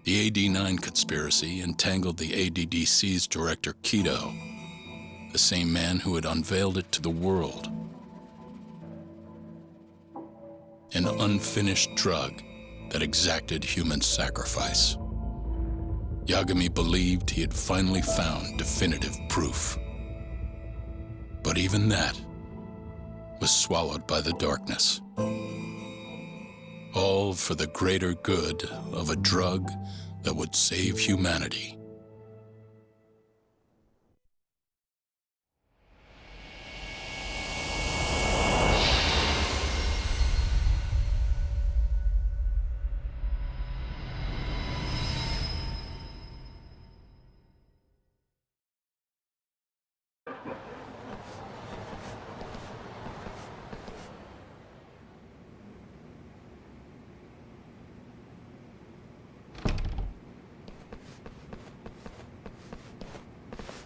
The AD-9 conspiracy entangled the ADDC's director, Keto, the same man who had unveiled it to the world. An unfinished drug that exacted human sacrifice. Yagami believed he had finally found definitive proof. But even that was swallowed by the darkness. All for the greater good of a drug that would save humanity.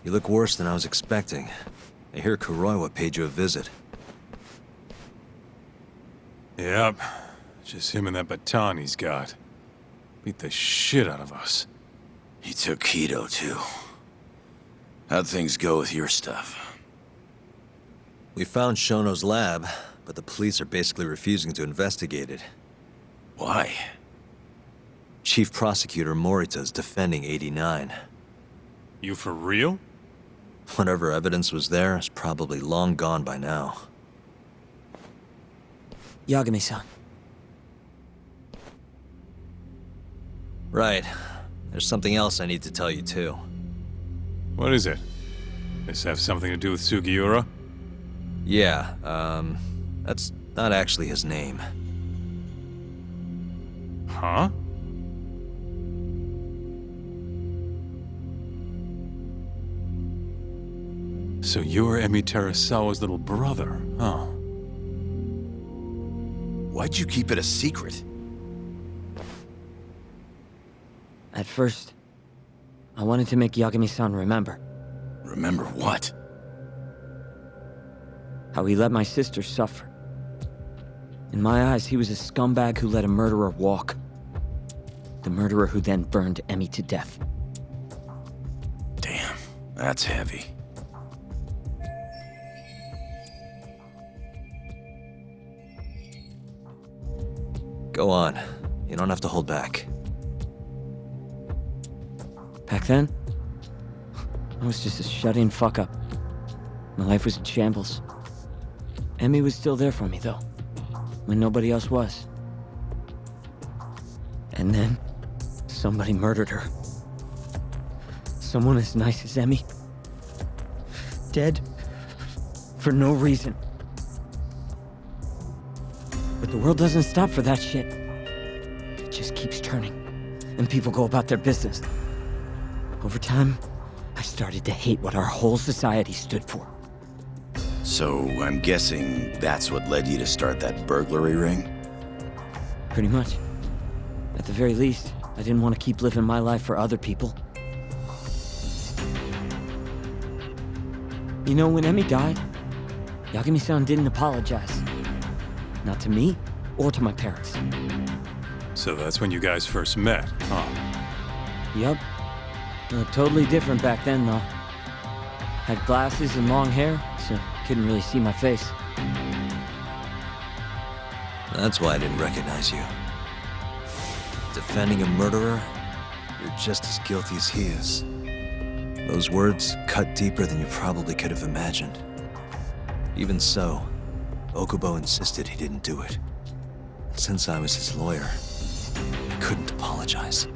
You look worse than I was expecting. I hear Kuroiwa paid you a visit. Yep. Just him and that baton he's got. Beat the shit out of us. He took Keto, too. How'd things go with your stuff? We found Shono's lab, but the police are basically refusing to investigate it. Why? Chief Prosecutor Morita's defending 89. You for real? Whatever evidence was there is probably long gone by now. Yagami-san. Right. There's something else I need to tell you, too. What is it? This have something to do with Sugiura? Yeah, that's not actually his name. Huh? So you're Emi Terasawa's little brother, huh? Why'd you keep it a secret? At first, I wanted to make Yagami-san remember. Remember what? How he let my sister suffer. In my eyes, he was a scumbag who let a murderer walk. The murderer who then burned Emi to death. Damn, that's heavy. Go on. You don't have to hold back. Back then, I was just a shut-in fuck-up. My life was in shambles. Emi was still there for me, though, when nobody else was. And then, somebody murdered her. Someone as nice as Emi. Dead. For no reason. But the world doesn't stop for that shit. It just keeps turning, and people go about their business. Over time, I started to hate what our whole society stood for. So, I'm guessing that's what led you to start that burglary ring? Pretty much. At the very least, I didn't want to keep living my life for other people. You know, when Emi died, Yagami-san didn't apologize. Not to me, or to my parents. So that's when you guys first met, huh? Yup. Totally different back then, though. Had glasses and long hair, so couldn't really see my face. That's why I didn't recognize you. Defending a murderer, you're just as guilty as he is. Those words cut deeper than you probably could have imagined. Even so, Okubo insisted he didn't do it. Since I was his lawyer, I couldn't apologize.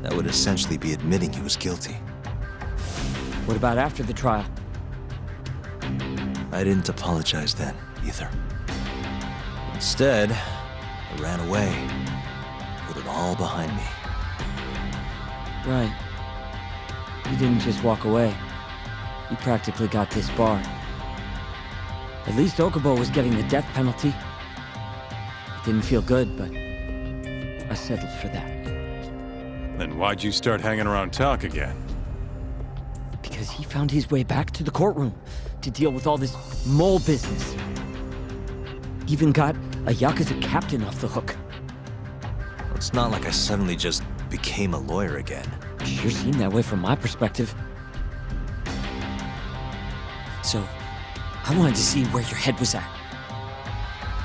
That would essentially be admitting he was guilty. What about after the trial? I didn't apologize then, either. Instead, I ran away, put it all behind me. Right. You didn't just walk away. You practically got disbarred. At least Okubo was getting the death penalty. It didn't feel good, but I settled for that. Then why'd you start hanging around talk again? Because he found his way back to the courtroom to deal with all this mole business. Even got a Yakuza captain off the hook. It's not like I suddenly just became a lawyer again. Sure seemed that way from my perspective. So, I wanted to see where your head was at.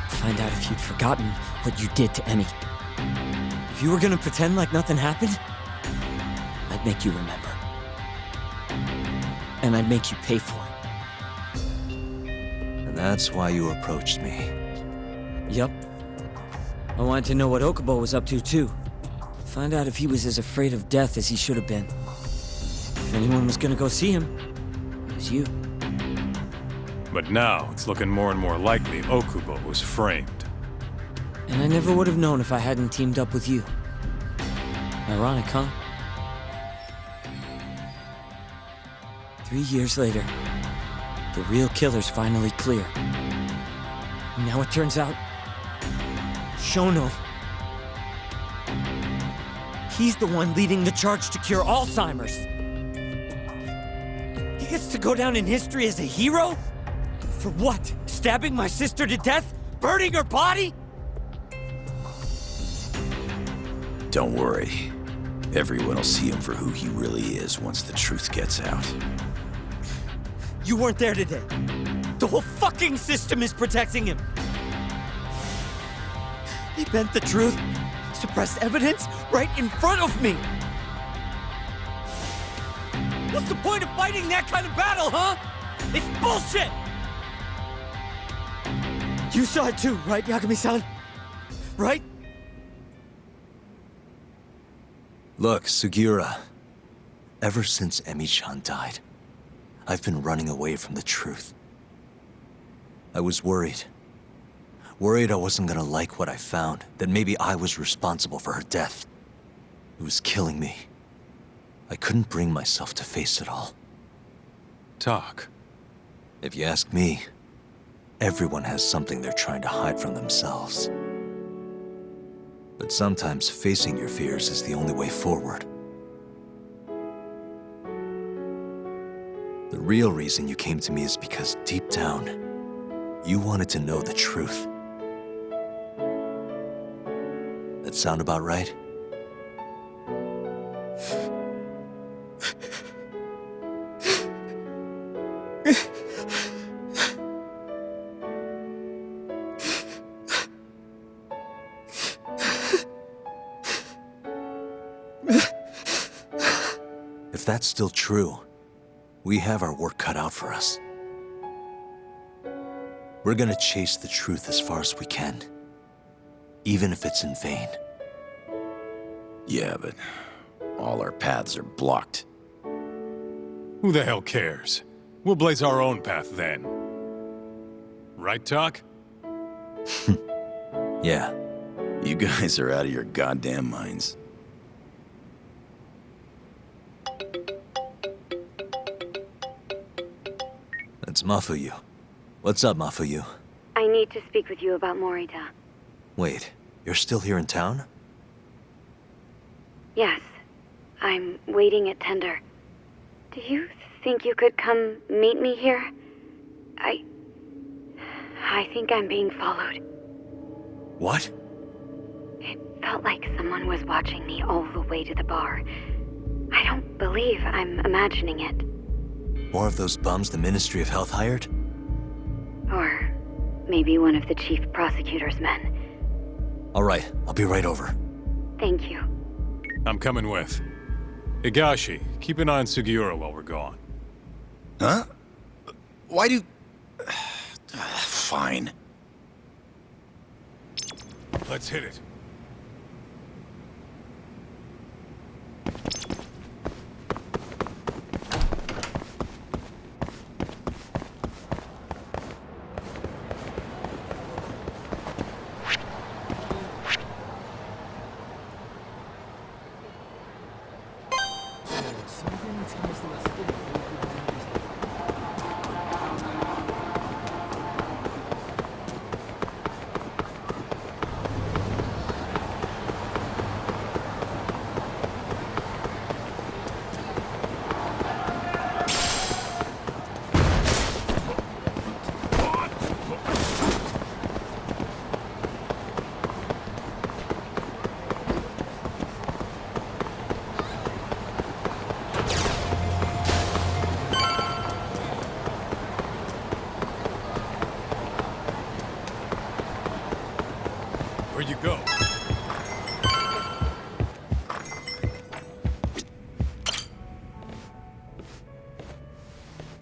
Find out if you'd forgotten what you did to Emmy. If you were gonna pretend like nothing happened, I'd make you remember. And I'd make you pay for it. And that's why you approached me. Yep. I wanted to know what Okubo was up to, too. Find out if he was as afraid of death as he should have been. If anyone was gonna go see him, it was you. But now, it's looking more and more likely Okubo was framed. And I never would have known if I hadn't teamed up with you. Ironic, huh? 3 years later, the real killer's finally clear. Now it turns out, Shono, he's the one leading the charge to cure Alzheimer's. He gets to go down in history as a hero? For what? Stabbing my sister to death? Burning her body? Don't worry. Everyone will see him for who he really is once the truth gets out. You weren't there today. The whole fucking system is protecting him. He bent the truth, suppressed evidence right in front of me. What's the point of fighting that kind of battle, huh? It's bullshit! You saw it too, right, Yagami-san? Right? Look, Sugiura. Ever since Emi-chan died, I've been running away from the truth. I was worried. Worried I wasn't gonna like what I found, that maybe I was responsible for her death. It was killing me. I couldn't bring myself to face it all. Talk. If you ask me, everyone has something they're trying to hide from themselves. But sometimes facing your fears is the only way forward. The real reason you came to me is because deep down, you wanted to know the truth. That sound about right? If that's still true, we have our work cut out for us. We're gonna chase the truth as far as we can, even if it's in vain. Yeah, but all our paths are blocked. Who the hell cares? We'll blaze our own path then. Right, Talk? Yeah. You guys are out of your goddamn minds. That's Mafuyu. What's up, Mafuyu? I need to speak with you about Morita. Wait, you're still here in town? Yes. I'm waiting at Tender. Do you think you could come meet me here? I think I'm being followed. What? It felt like someone was watching me all the way to the bar. I don't believe I'm imagining it. More of those bums the Ministry of Health hired? Or maybe one of the chief prosecutor's men. All right, I'll be right over. Thank you. I'm coming with. Higashi, keep an eye on Sugiura while we're gone. Huh? Why do... Fine. Let's hit it.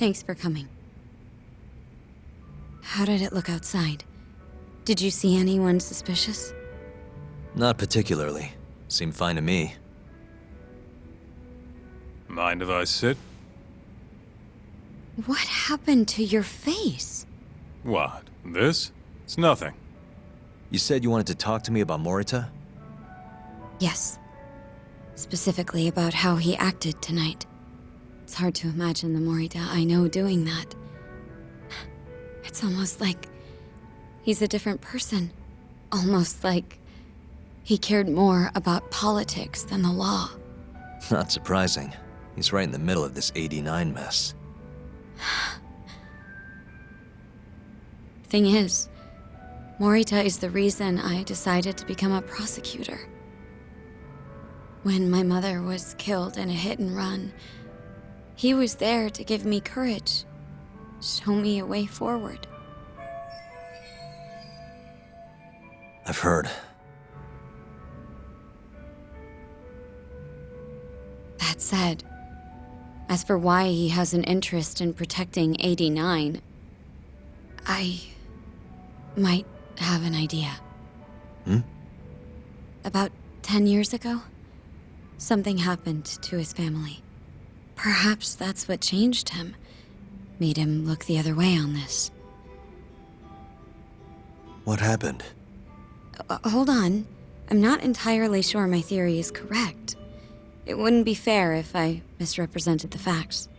Thanks for coming. How did it look outside? Did you see anyone suspicious? Not particularly. Seemed fine to me. Mind if I sit? What happened to your face? What? This? It's nothing. You said you wanted to talk to me about Morita? Yes. Specifically about how he acted tonight. It's hard to imagine the Morita I know doing that. It's almost like he's a different person. Almost like he cared more about politics than the law. Not surprising. He's right in the middle of this 89 mess. Thing is, Morita is the reason I decided to become a prosecutor. When my mother was killed in a hit and run, he was there to give me courage, show me a way forward. I've heard. That said, as for why he has an interest in protecting 89, I might have an idea. About 10 years ago, something happened to his family. Perhaps that's what changed him, made him look the other way on this. What happened? Hold on. I'm not entirely sure my theory is correct. It wouldn't be fair if I misrepresented the facts.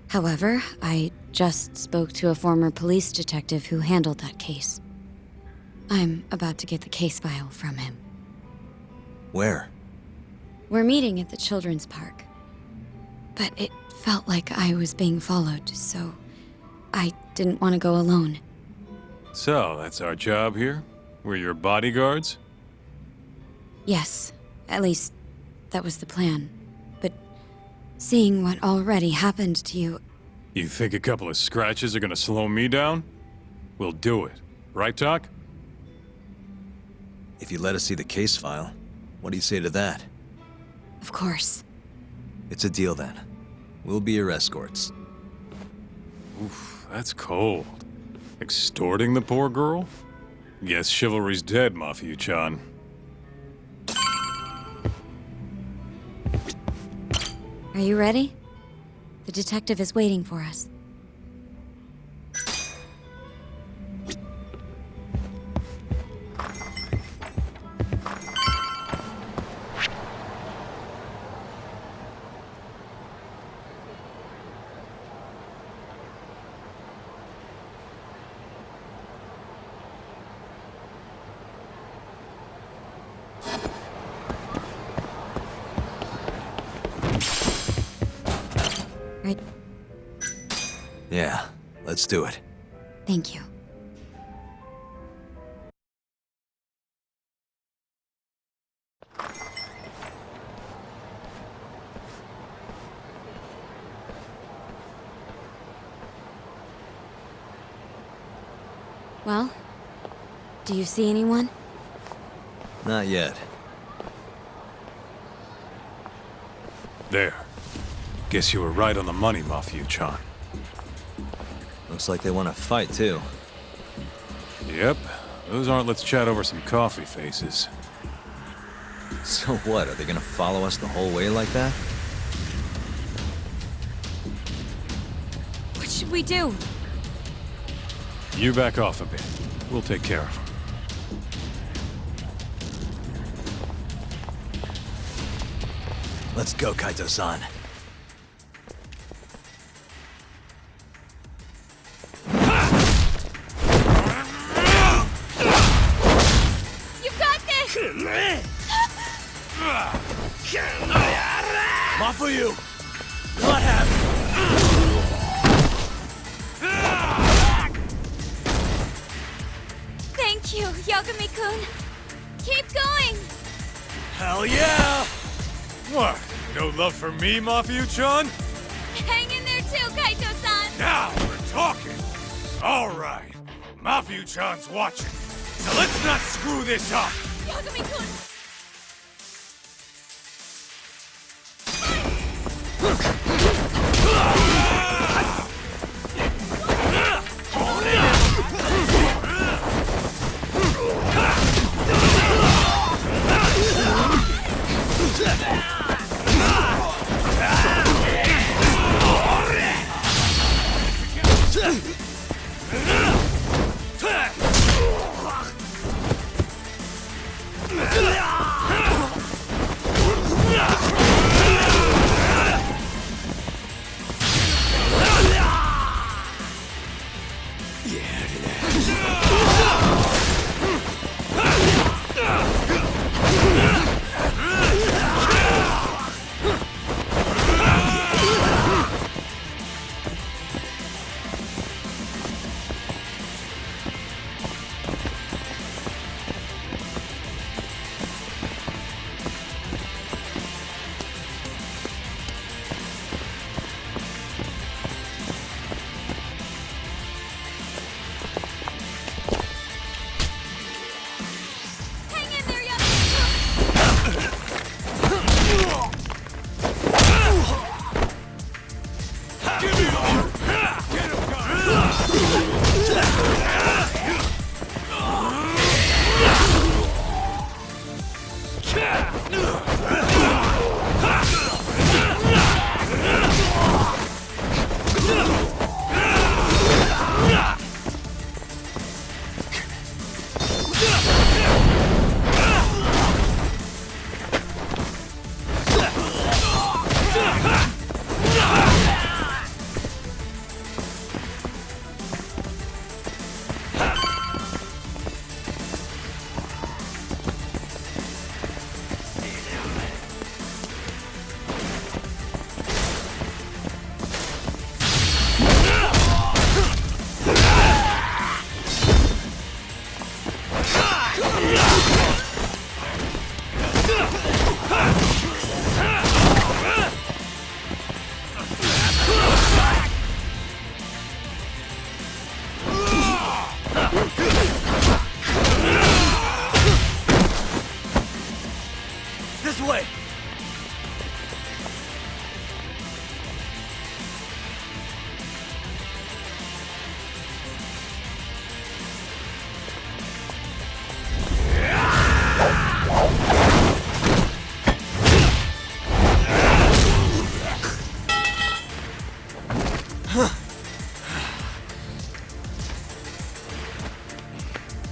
However, I just spoke to a former police detective who handled that case. I'm about to get the case file from him. Where? We're meeting at the children's park. But it felt like I was being followed, so I didn't want to go alone. So, that's our job here? We're your bodyguards? Yes, at least that was the plan. But seeing what already happened to you, You think a couple of scratches are gonna slow me down? We'll do it. Right, Doc? If you let us see the case file, what do you say to that? of course. It's a deal then. We'll be your escorts. Oof, that's cold. Extorting the poor girl? Guess chivalry's dead, Mafia-chan. Are you ready? The detective is waiting for us. Right? Yeah, let's do it. Thank you. Well, do you see anyone? Not yet. There. Guess you were right on the money, Mafia-chan. Looks like they want to fight, too. Yep. Those aren't let's chat over some coffee faces. So what, are they gonna follow us the whole way like that? What should we do? You back off a bit. We'll take care of them. Let's go, Kaito-san. You've got this! Mafuyu! Not happy! Thank you, Yagami-kun. Keep going! Hell yeah! What? No love for me, Mafia-chan? Hang in there too, Kaito-san! Now we're talking. All right. Mafia-chan's watching. So let's not screw this up. Yagami-kun!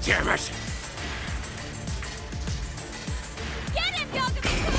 Damn it! Get him, Yagami-kun!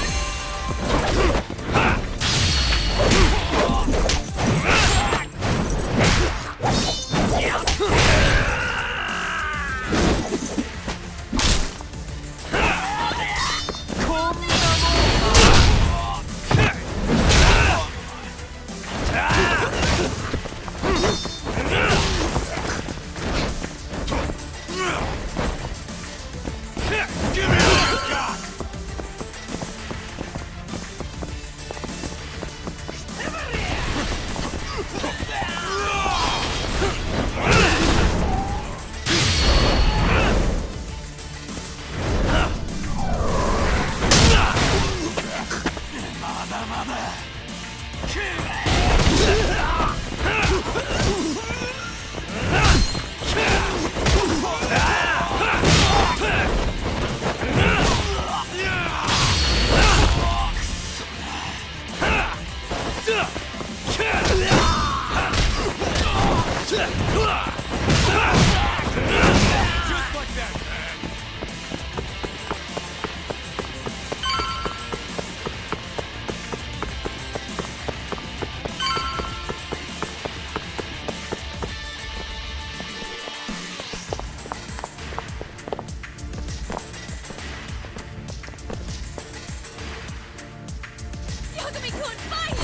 Yagami-kun, fight!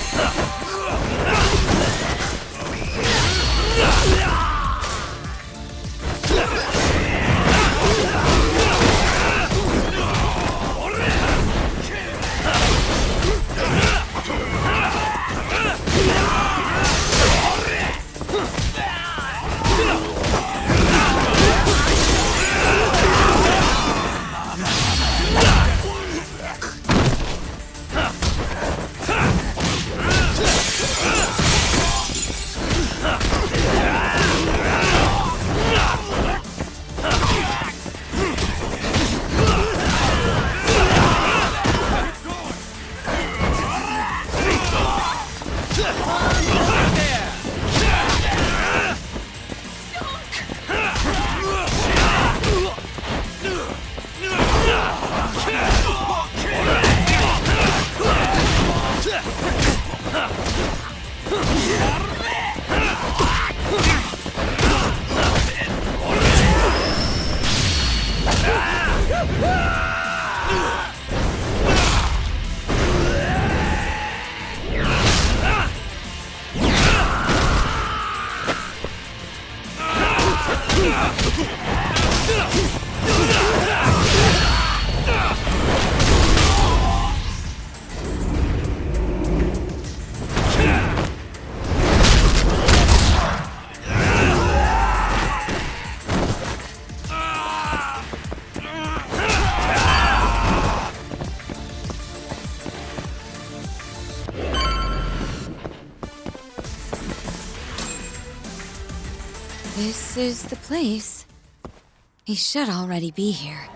This is the place. He should already be here.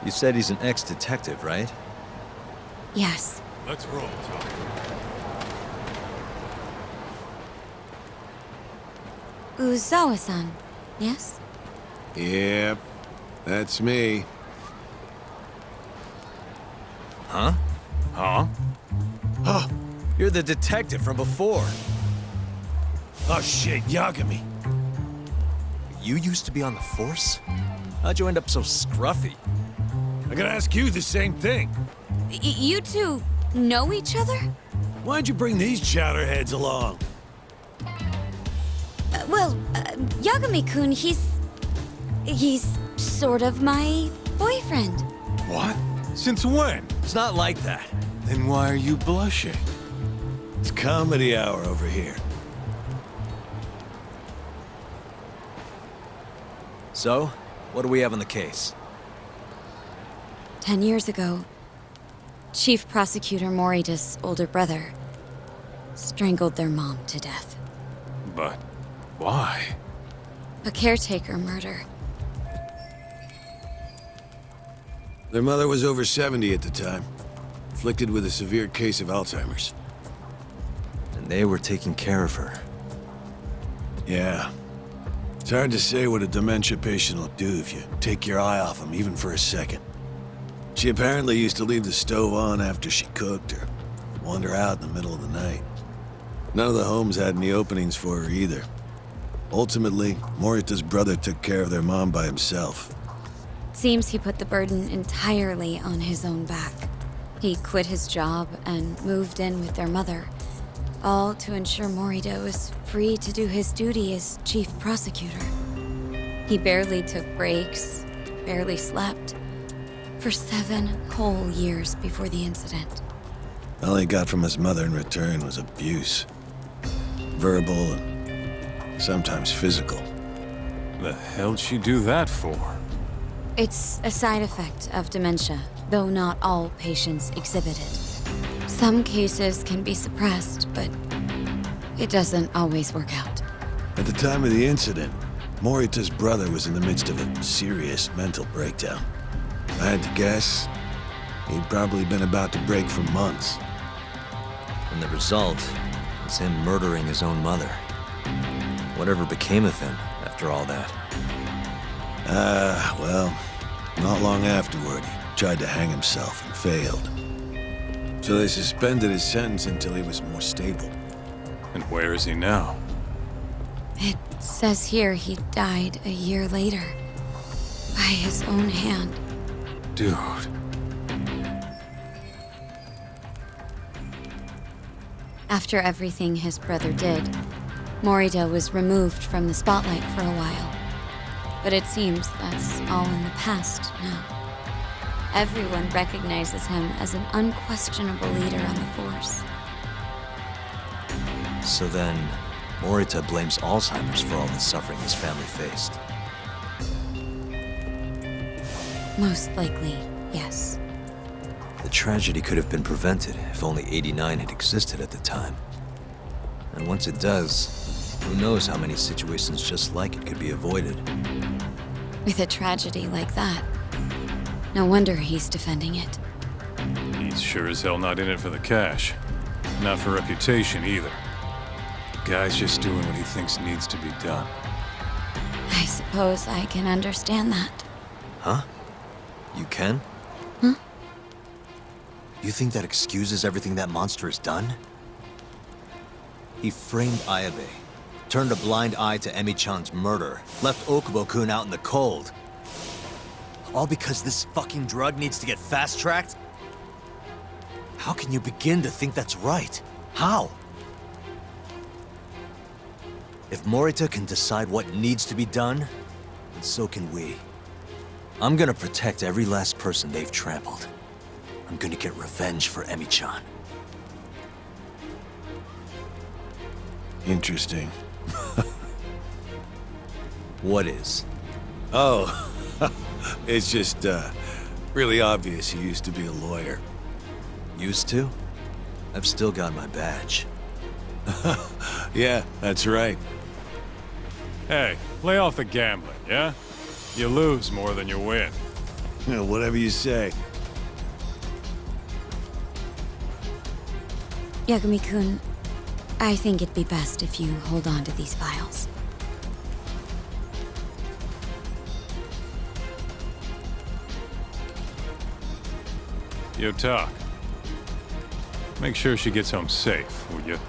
You said he's an ex-detective, right? Yes. Let's roll, Tommy. Uzawa-san, yes? Yep, that's me. Huh? Huh? Oh, you're the detective from before. Oh shit, Yagami. You used to be on the force? How'd you end up so scruffy? I gotta ask you the same thing. You two know each other? Why'd you bring these chowderheads along? Yagami-kun, he's sort of my boyfriend. What? Since when? It's not like that. Then why are you blushing? It's comedy hour over here. So, what do we have on the case? 10 years ago, Chief Prosecutor Morita's older brother strangled their mom to death. But why? A caretaker murder. Their mother was over 70 at the time, afflicted with a severe case of Alzheimer's. And They were taking care of her. Yeah. It's hard to say what a dementia patient will do if you take your eye off them, even for a second. She apparently used to leave the stove on after she cooked or wander out in the middle of the night. None of the homes had any openings for her either. Ultimately, Morita's brother took care of their mom by himself. Seems he put the burden entirely on his own back. He quit his job and moved in with their mother, all to ensure Morita was free to do his duty as chief prosecutor. He barely took breaks, barely slept, for 7 whole years before the incident. All he got from his mother in return was abuse. Verbal and sometimes physical. The hell'd she do that for? It's a side effect of dementia, though not all patients exhibit it. Some cases can be suppressed, but it doesn't always work out. At the time of the incident, Morita's brother was in the midst of a serious mental breakdown. If I had to guess, he'd probably been about to break for months. And the result was him murdering his own mother. Whatever became of him after all that? Well, not long afterward, he tried to hang himself and failed. So they suspended his sentence until he was more stable. And where is he now? It says here he died a year later, by his own hand. Dude. After everything his brother did, Morita was removed from the spotlight for a while. But it seems that's all in the past now. Everyone recognizes him as an unquestionable leader on the force. So then, Morita blames Alzheimer's for all the suffering his family faced. Most likely, yes. The tragedy could have been prevented if only 89 had existed at the time. And once it does, who knows how many situations just like it could be avoided. With a tragedy like that, no wonder he's defending it. He's sure as hell not in it for the cash. Not for reputation either. The guy's just doing what he thinks needs to be done. I suppose I can understand that. Huh? You can? Huh? You think that excuses everything that monster has done? He framed Ayabe, turned a blind eye to Emi-chan's murder, left Okubo-kun out in the cold. All because this fucking drug needs to get fast-tracked? How can you begin to think that's right? How? If Morita can decide what needs to be done, then so can we. I'm gonna protect every last person they've trampled. I'm gonna get revenge for Emi-chan. Interesting. What is? Oh, it's just, really obvious he used to be a lawyer. Used to? I've still got my badge. Yeah, that's right. Hey, lay off the gambling, yeah? You lose more than you win. Yeah, whatever you say. Yagami-kun, I think it'd be best if you hold on to these files. You talk. Make sure she gets home safe, will you?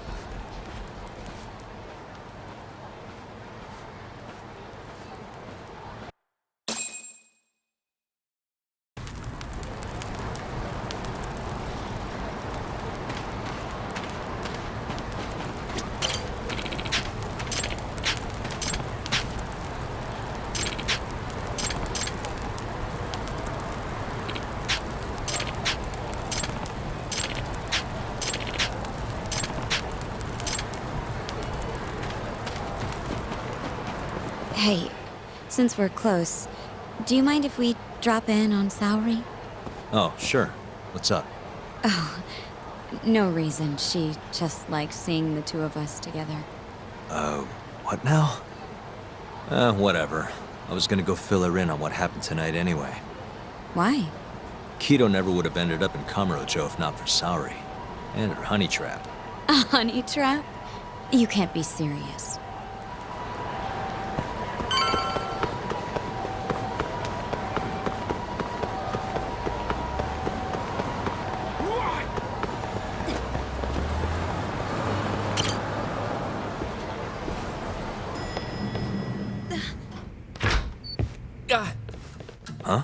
Hey, since we're close, do you mind if we drop in on Saori? Oh, sure. What's up? Oh, no reason. She just likes seeing the two of us together. What now? Whatever. I was gonna go fill her in on what happened tonight anyway. Why? Kido never would have ended up in Kamurocho if not for Saori. And her honey trap. A honey trap? You can't be serious. Huh?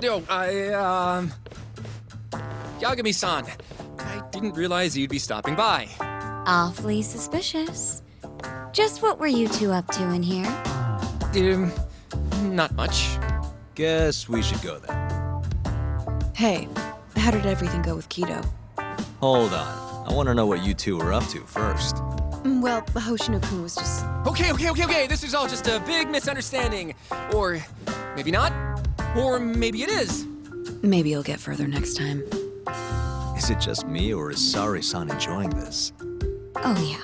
Yo, Yagami-san. I didn't realize you'd be stopping by. Awfully suspicious. Just what were you two up to in here? Not much. Guess we should go then. Hey, how did everything go with Keto? Hold on. I want to know what you two were up to first. Well, Hoshino-kun was just... Okay. This is all just a big misunderstanding. Or maybe not. Or maybe it is. Maybe you'll get further next time. Is it just me, or is Sari-san enjoying this? Oh, yeah.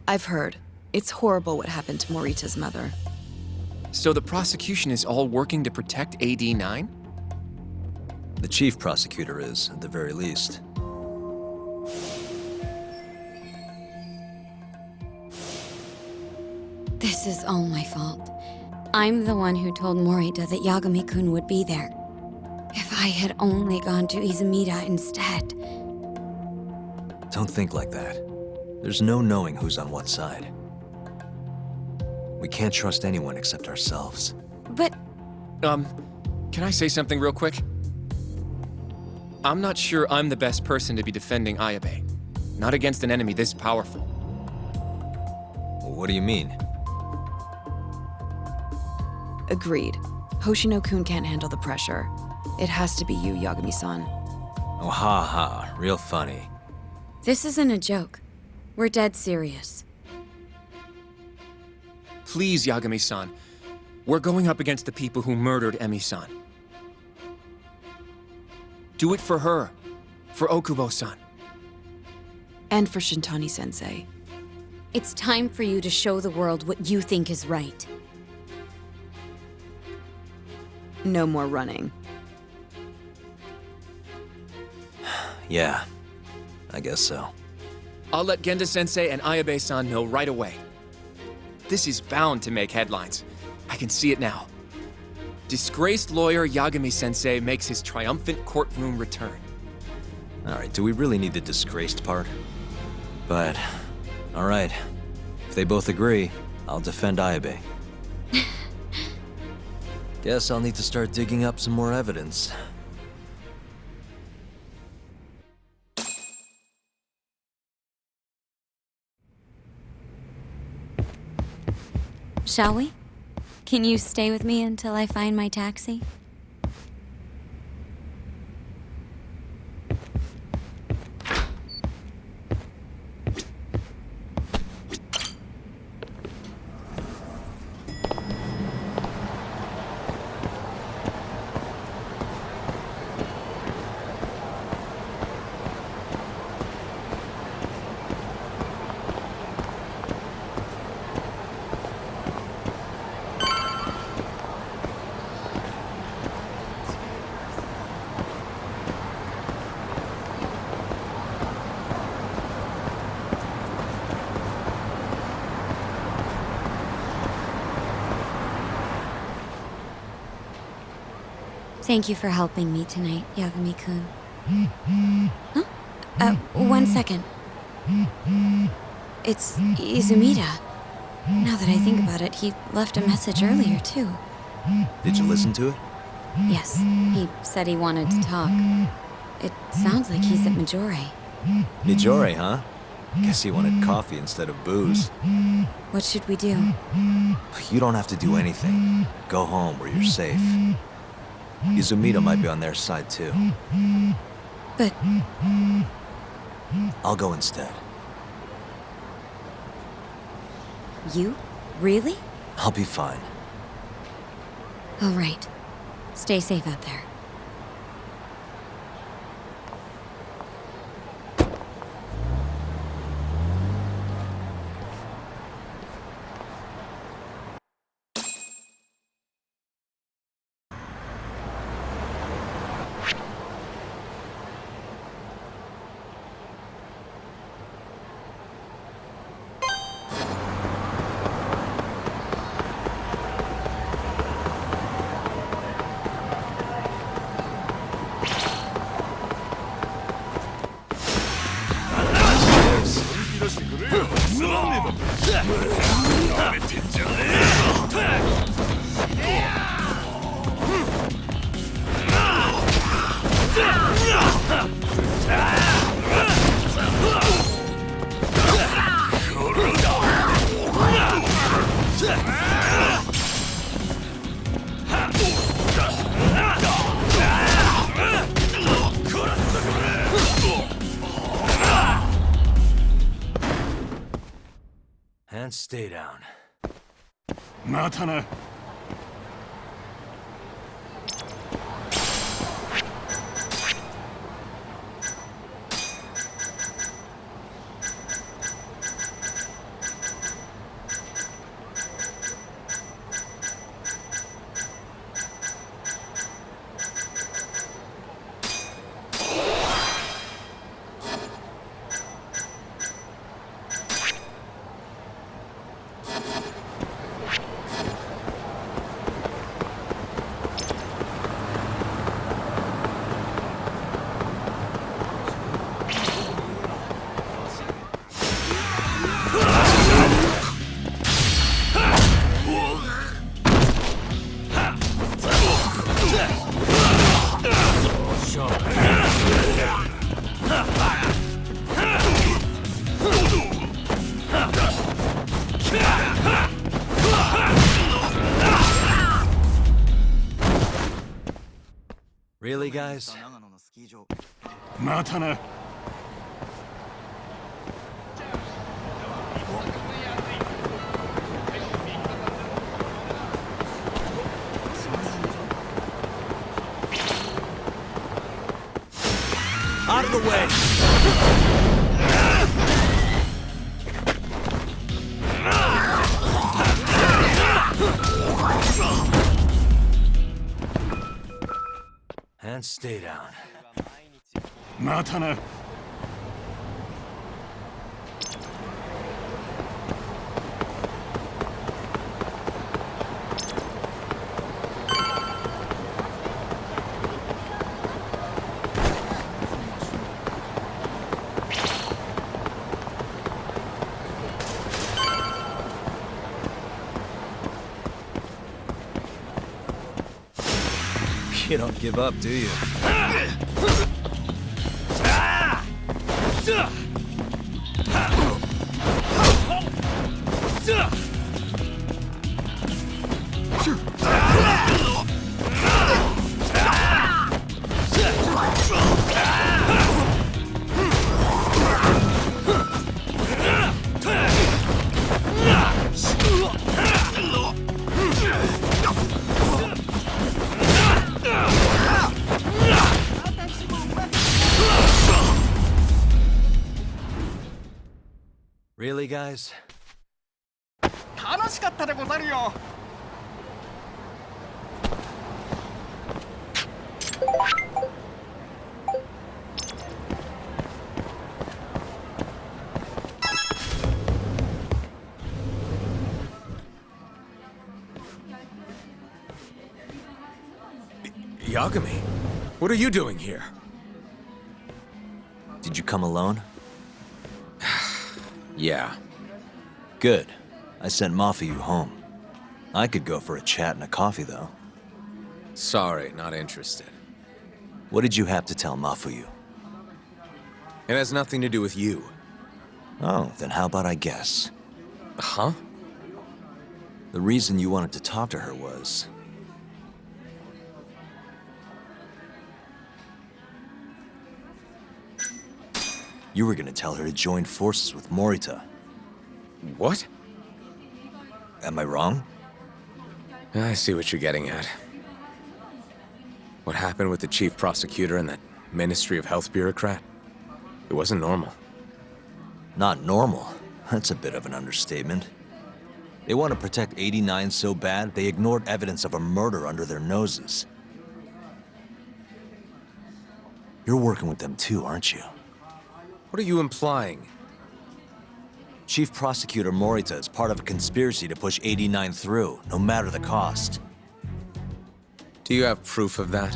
I've heard. It's horrible what happened to Morita's mother. So the prosecution is all working to protect AD-9? The chief prosecutor is, at the very least. This is all my fault. I'm the one who told Morita that Yagami-kun would be there. If I had only gone to Izumida instead. Don't think like that. There's no knowing who's on what side. We can't trust anyone except ourselves. But Can I say something real quick? I'm not sure I'm the best person to be defending Ayabe. Not against an enemy this powerful. Well, what do you mean? Agreed. Hoshino-kun can't handle the pressure. It has to be you, Yagami-san. Oh, ha ha. Real funny. this isn't a joke. We're dead serious. Please, Yagami-san. We're going up against the people who murdered Emi-san. Do it for her. For Okubo-san. And for Shintani-sensei. It's time for you to show the world what you think is right. No more running. Yeah, I guess so. I'll let Genda-sensei and Ayabe-san know right away. This is bound to make headlines. I can see it now. Disgraced lawyer Yagami-sensei makes his triumphant courtroom return. All right, do we really need the disgraced part? But, all right. If they both agree, I'll defend Ayabe. Guess I'll need to start digging up some more evidence. Shall we? Can you stay with me until I find my taxi? Thank you for helping me tonight, Yagami-kun. Huh? 1 second. It's Izumida. Now that I think about it, he left a message earlier, too. Did you listen to it? Yes, he said he wanted to talk. It sounds like he's at Majore. Mijori, huh? Guess he wanted coffee instead of booze. What should we do? You don't have to do anything. Go home where you're safe. Izumida might be on their side, too. But I'll go instead. you? Really? I'll be fine. All right. Stay safe out there. And stay down. またな。Really, guys? またな。Out of the way! And stay down. またな。You don't give up, do you? Really, guys? 楽しかったでござるよ。Yagami, what are you doing here? Did you come alone? Yeah. Good. I sent Mafuyu home. I could go for a chat and a coffee, though. Sorry, not interested. What did you have to tell Mafuyu? It has nothing to do with you. Oh, then how about I guess? Huh? The reason you wanted to talk to her was... you were gonna tell her to join forces with Morita. What? Am I wrong? I see what you're getting at. What happened with the chief prosecutor and that Ministry of Health bureaucrat? It wasn't normal. Not normal. That's a bit of an understatement. They want to protect 89 so bad, they ignored evidence of a murder under their noses. You're working with them too, aren't you? What are you implying? Chief Prosecutor Morita is part of a conspiracy to push 89 through, no matter the cost. Do you have proof of that?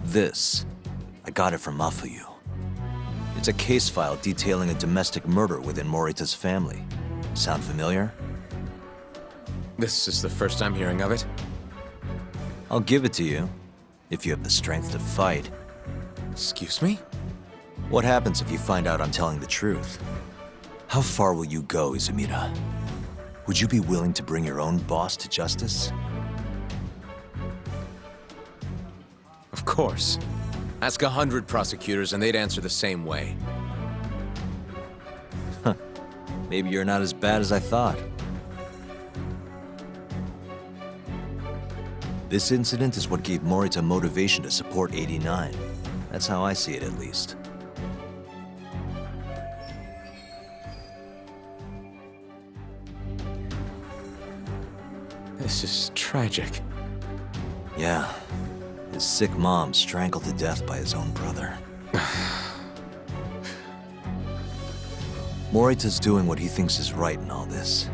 This. I got it from Mafuyu. It's a case file detailing a domestic murder within Morita's family. Sound familiar? This is the first I'm hearing of it. I'll give it to you, if you have the strength to fight. Excuse me? What happens if you find out I'm telling the truth? How far will you go, Izumida? Would you be willing to bring your own boss to justice? Of course. Ask 100 prosecutors and they'd answer the same way. Maybe you're not as bad as I thought. This incident is what gave Morita motivation to support 89. That's how I see it, at least. This is tragic. Yeah. His sick mom strangled to death by his own brother. Morita's doing what he thinks is right in all this.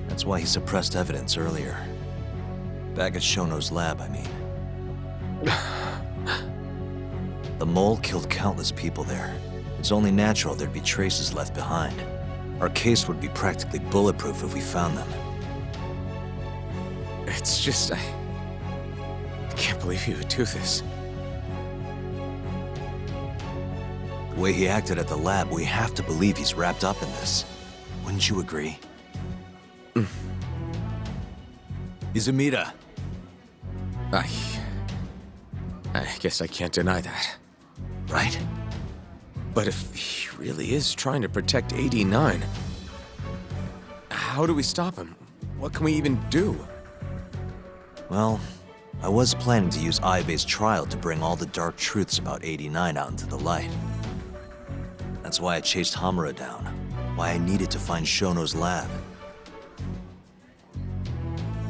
That's why he suppressed evidence earlier. Back at Shono's lab, I mean. The mole killed countless people there. It's only natural there'd be traces left behind. Our case would be practically bulletproof if we found them. It's just, I can't believe he would do this. The way he acted at the lab, we have to believe he's wrapped up in this. Wouldn't you agree? Izumida. I guess I can't deny that. Right? But if he really is trying to protect 89, how do we stop him? What can we even do? Well, I was planning to use Ayabe's trial to bring all the dark truths about 89 out into the light. That's why I chased Hamura down, why I needed to find Shono's lab.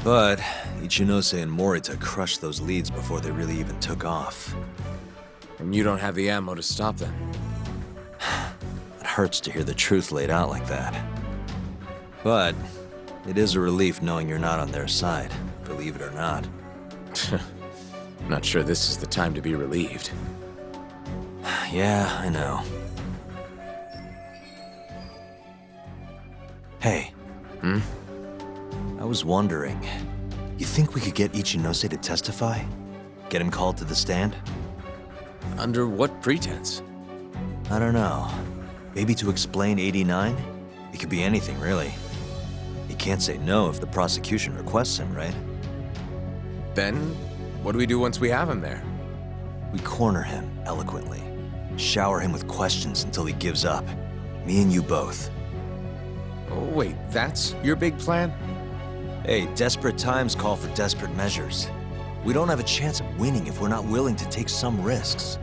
But Ichinose and Morita crushed those leads before they really even took off. And you don't have the ammo to stop them. It hurts to hear the truth laid out like that. But it is a relief knowing you're not on their side, believe it or not. I'm not sure this is the time to be relieved. Yeah, I know. Hey. I was wondering, you think we could get Ichinose to testify? Get him called to the stand? Under what pretense? I don't know. Maybe to explain 89? It could be anything, really. He can't say no if the prosecution requests him, right? Then, what do we do once we have him there? We corner him, eloquently. Shower him with questions until he gives up. Me and you both. Oh, wait, that's your big plan? Hey, desperate times call for desperate measures. We don't have a chance of winning if we're not willing to take some risks.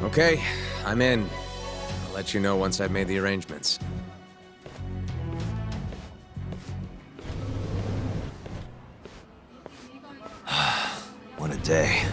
Okay, I'm in. I'll let you know once I've made the arrangements. What a day.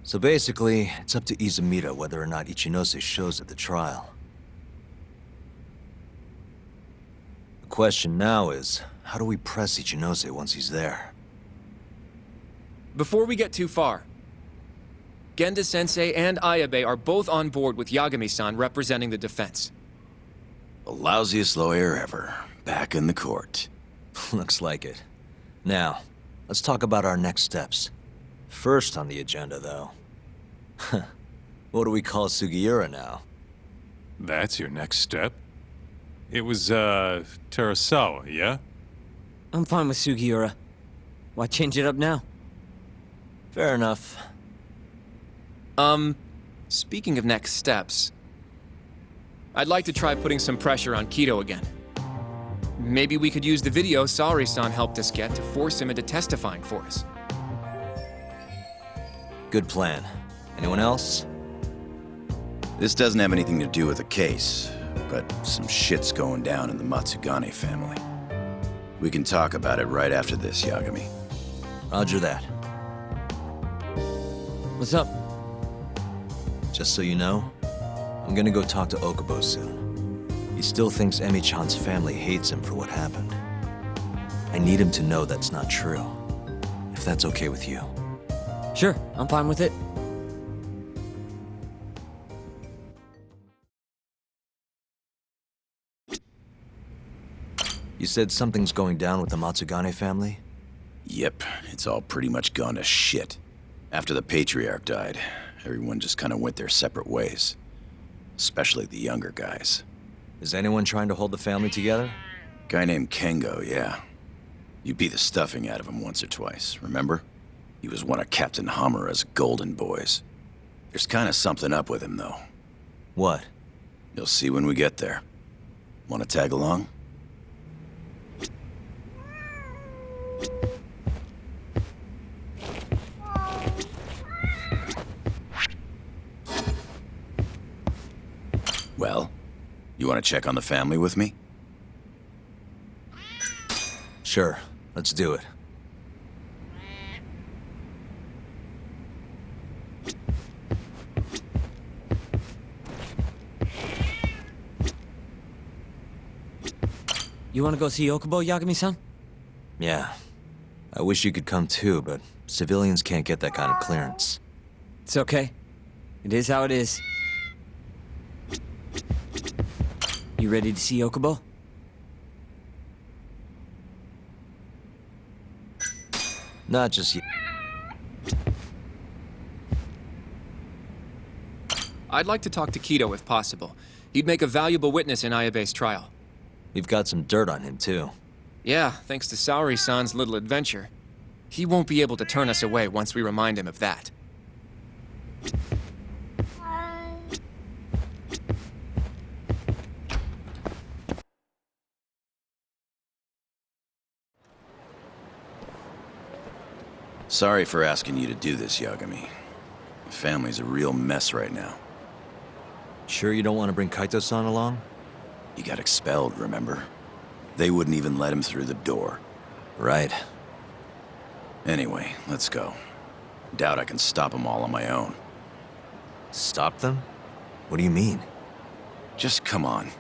So basically, it's up to Izumida whether or not Ichinose shows at the trial. The question now is, how do we press Ichinose once he's there? Before we get too far, Genda-sensei and Ayabe are both on board with Yagami-san representing the defense. The lousiest lawyer ever. Back in the court. Looks like it. Now, let's talk about our next steps. First on the agenda, though. What do we call Sugiura now? That's your next step? It was, Terasawa, yeah? I'm fine with Sugiura. Why change it up now? Fair enough. Speaking of next steps, I'd like to try putting some pressure on Kido again. Maybe we could use the video Saori-san helped us get to force him into testifying for us. Good plan. Anyone else? This doesn't have anything to do with the case, but some shit's going down in the Matsugane family. We can talk about it right after this, Yagami. Roger that. What's up? Just so you know, I'm gonna go talk to Okubo soon. He still thinks Emi-chan's family hates him for what happened. I need him to know that's not true. If that's okay with you. Sure, I'm fine with it. You said something's going down with the Matsugane family? Yep, it's all pretty much gone to shit. After the Patriarch died, everyone just kind of went their separate ways. Especially the younger guys. Is anyone trying to hold the family together? Guy named Kengo, yeah. You beat the stuffing out of him once or twice, remember? He was one of Captain Hamura's golden boys. There's kind of something up with him, though. What? You'll see when we get there. Want to tag along? Well, you want to check on the family with me? Sure, let's do it. You wanna go see Okubo, Yagami-san? Yeah. I wish you could come too, but civilians can't get that kind of clearance. It's okay. It is how it is. You ready to see Okubo? Not just yet. I'd like to talk to Kido if possible. He'd make a valuable witness in Ayabe's trial. We've got some dirt on him too. Yeah, thanks to Saori-san's little adventure. He won't be able to turn us away once we remind him of that. Sorry for asking you to do this, Yagami. The family's a real mess right now. Sure you don't want to bring Kaito-san along? He got expelled, remember? They wouldn't even let him through the door. Right. Anyway, let's go. Doubt I can stop them all on my own. Stop them? What do you mean? Just come on.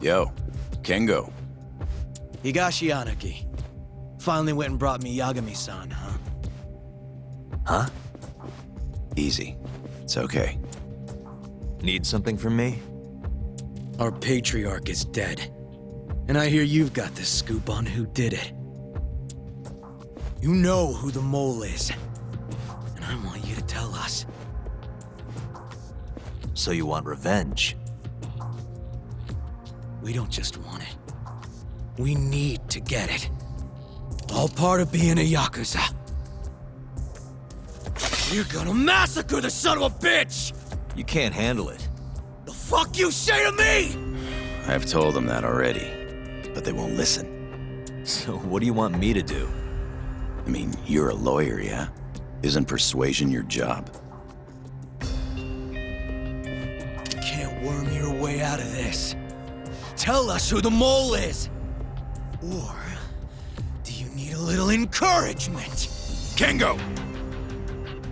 Yo, Kengo. Higashi Anaki. Finally went and brought me Yagami-san, huh? Huh? Easy. It's okay. Need something from me? Our patriarch is dead. And I hear you've got the scoop on who did it. You know who the mole is. And I want you to tell us. So you want revenge? We don't just want it. We need to get it. All part of being a Yakuza. You're gonna massacre the son of a bitch! You can't handle it. The fuck you say to me?! I've told them that already, but they won't listen. So what do you want me to do? I mean, you're a lawyer, yeah? Isn't persuasion your job? You can't worm your way out of this. Tell us who the mole is! Or do you need a little encouragement? Kengo!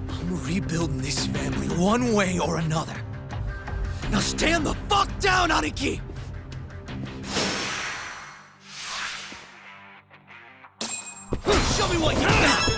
I'm rebuilding this family one way or another. Now stand the fuck down, Aniki! Show me what you got!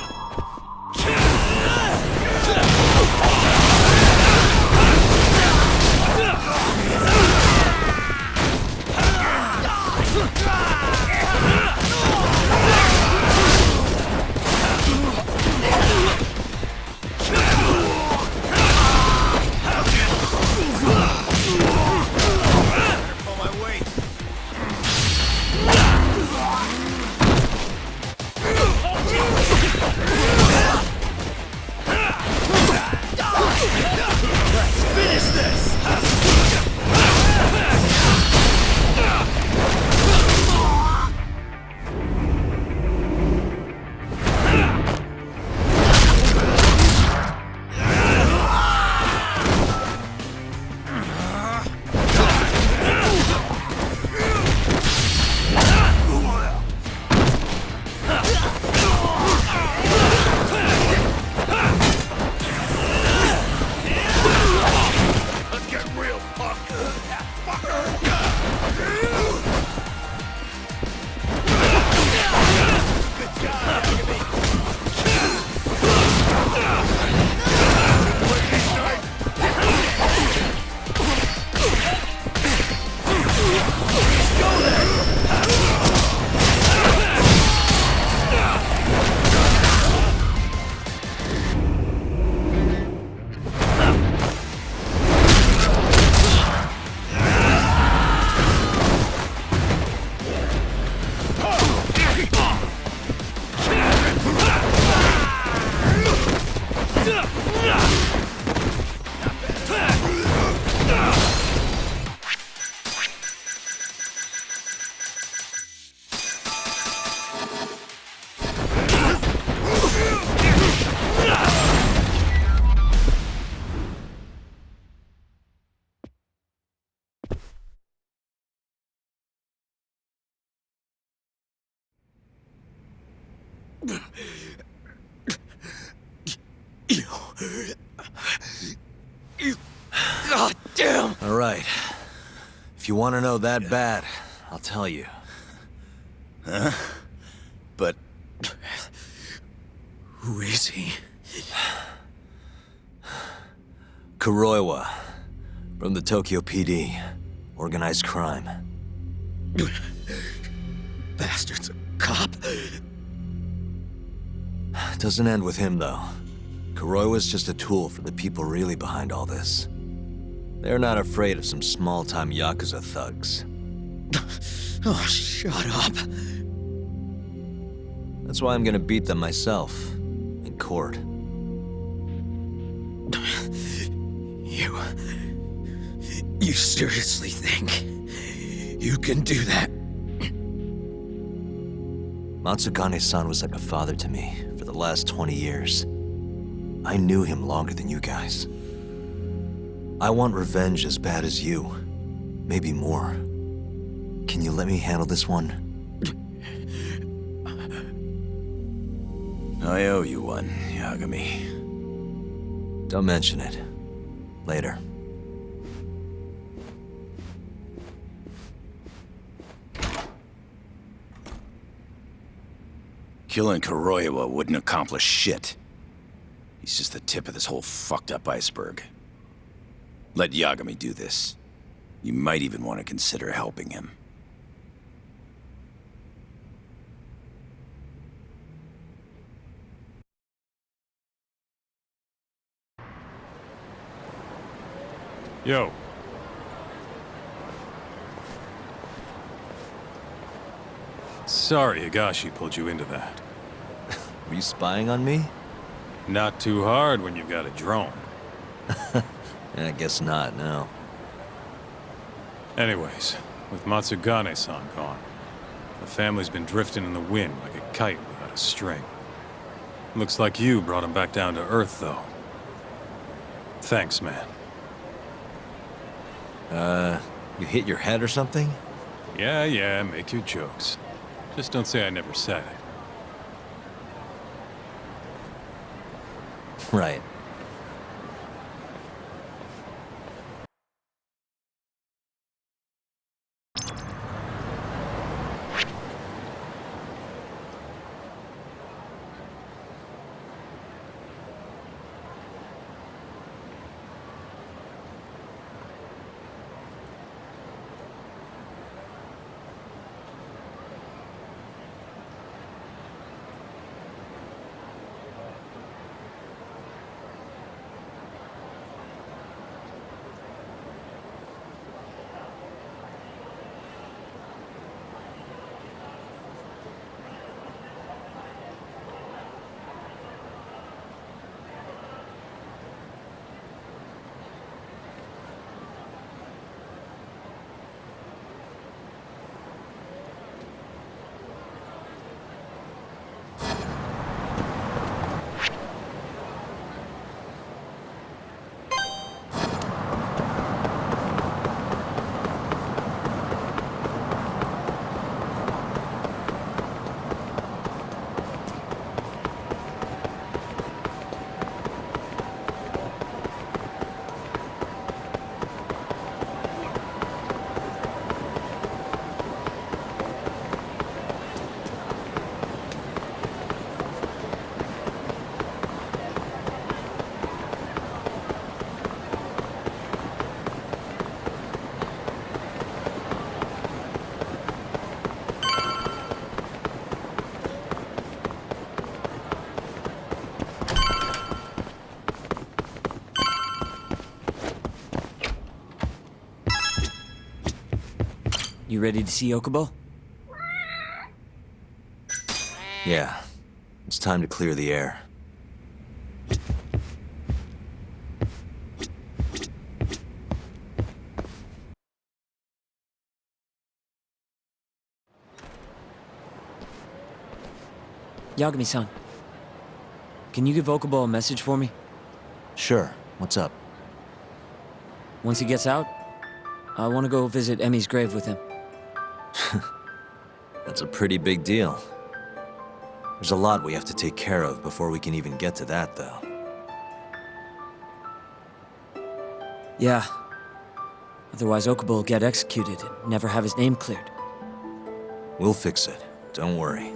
God damn! All right. If you want to know that bad, I'll tell you. Huh? But... Who is he? Kuroiwa, from the Tokyo PD. Organized crime. Bastard's a cop. Doesn't end with him, though. Kuroiwa's just a tool for the people really behind all this. They're not afraid of some small-time Yakuza thugs. Oh, shut up. That's why I'm gonna beat them myself. In court. You seriously think you can do that? Matsugane-san was like a father to me for the last 20 years. I knew him longer than you guys. I want revenge as bad as you. Maybe more. Can you let me handle this one? I owe you one, Yagami. Don't mention it. Later. Killing Kuroiwa wouldn't accomplish shit. He's just the tip of this whole fucked up iceberg. Let Yagami do this. You might even want to consider helping him. Yo. Sorry Higashi pulled you into that. Were you spying on me? Not too hard when you've got a drone. I guess not, no. Anyways, with Matsugane-san gone, the family's been drifting in the wind like a kite without a string. Looks like you brought him back down to Earth, though. Thanks, man. You hit your head or something? Yeah, make your jokes. Just don't say I never said it. Right. You ready to see Okubo? Yeah. It's time to clear the air. Yagami-san, can you give Okubo a message for me? Sure. What's up? Once he gets out, I want to go visit Emi's grave with him. That's a pretty big deal. There's a lot we have to take care of before we can even get to that, though. Yeah. Otherwise, Okubo will get executed and never have his name cleared. We'll fix it. Don't worry.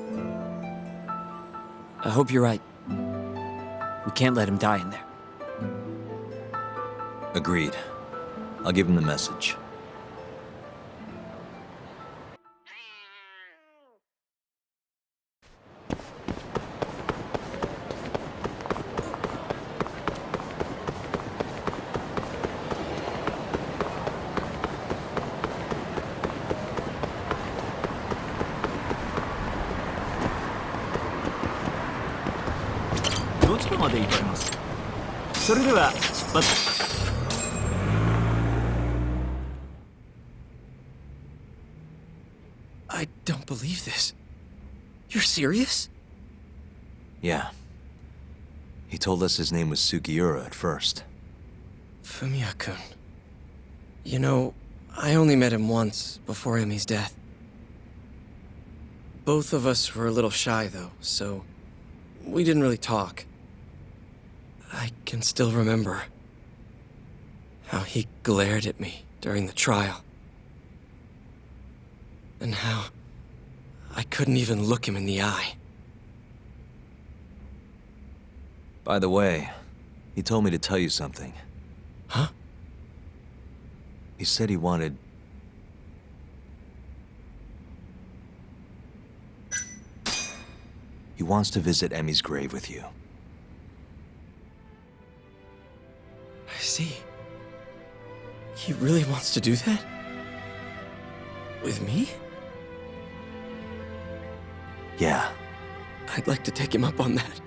I hope you're right. We can't let him die in there. Agreed. I'll give him the message. I don't believe this. You're serious? Yeah. He told us his name was Sugiura at first. Fumiya-kun. You know, I only met him once, before Emi's death. Both of us were a little shy, though, so we didn't really talk. I can still remember how he glared at me during the trial. And how I couldn't even look him in the eye. By the way, he told me to tell you something. Huh? He said he wanted... He wants to visit Emmy's grave with you. I see. He really wants to do that? With me? Yeah. I'd like to take him up on that.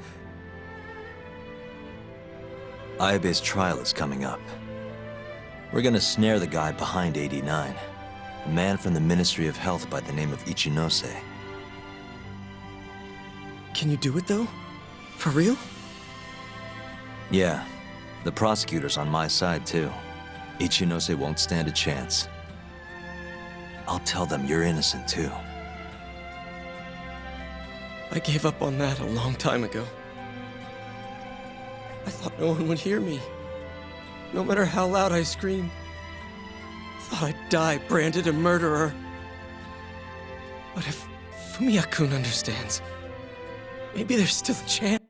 Ayabe's trial is coming up. We're gonna snare the guy behind 89. A man from the Ministry of Health by the name of Ichinose. Can you do it, though? For real? Yeah. The prosecutor's on my side, too. Ichinose won't stand a chance. I'll tell them you're innocent, too. I gave up on that a long time ago. I thought no one would hear me. No matter how loud I screamed. Thought I'd die branded a murderer. But if Fumiya-kun understands, maybe there's still a chance.